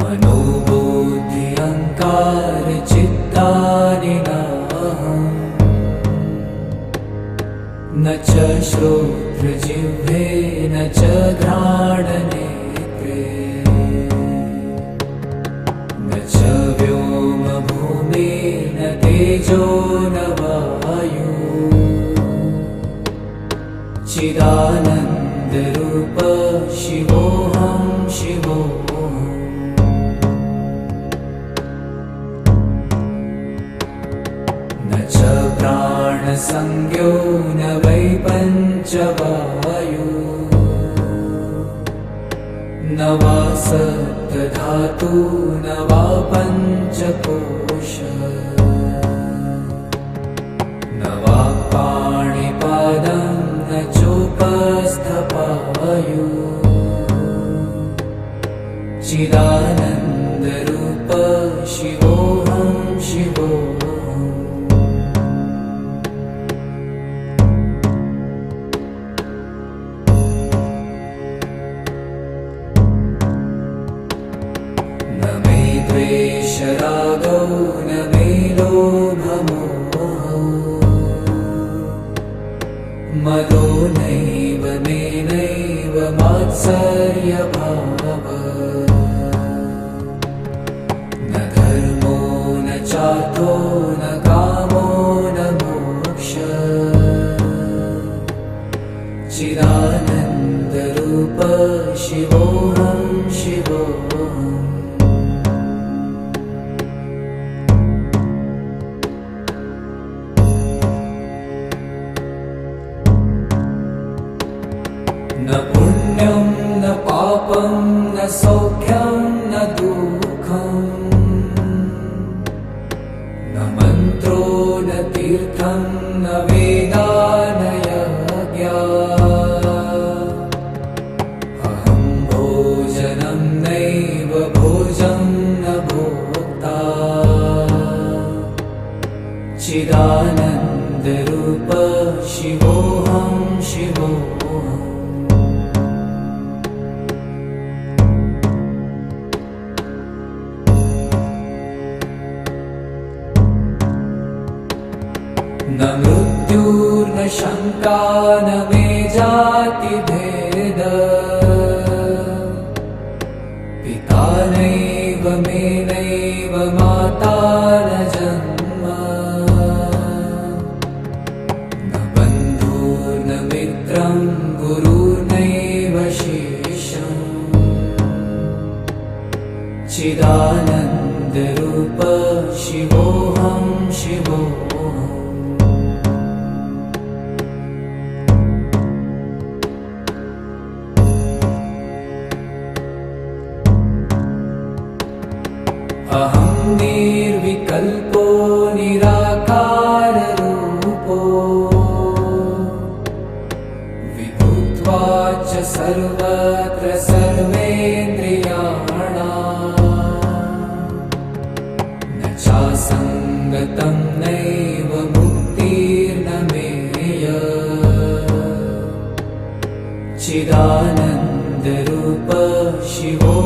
मनोबुद्धि अहंकार चित्तानि न च श्रोत्रजिह्वे न च घ्राणनेत्रे न च व्योमभूमि न तेजो न वायु चिदानन्दरूप शिवोऽहं शिवोऽहम् न च प्राणसंज्ञो न वै पञ्चवायु न वा सप्तधातु न वा पञ्चकोश न वा पाणिपादं न चोपस्थपायु चिदानन्दरूप शिवोऽहं शिवोऽहम् न मे द्वेषरागौ न मे लोभमोहौ मदो नैव मे नैव मात्सर्यभावः न धर्मो न चार्थो न कामो न मोक्षः चिदानन्दरूप शिवोऽहं शिवोऽहम् न पुण्यं न पापं न सौख्यं न दुःखं न मन्त्रो न तीर्थं न वेदा न यज्ञा अहं भोजनं नैव भोजं न भोक्ता चिदानन्दरूप शिवोऽहं शिवोऽहम् न मृत्युर्न शङ्का न मे जातिभेद पिता नैव मे नैव माता न जन्म न बन्धुर्न मित्रं गुरुर्नैव शिष्यम् चिदानन्दरूप शिवोऽहं शिवोऽहम् अहं निर्विकल्पो निराकाररूपो विभुत्वाच्च सर्वत्र सर्वेन्द्रियाणाम् न चासङ्गतं नैव मुक्तिर्न मेय चिदानन्दरूप शिवो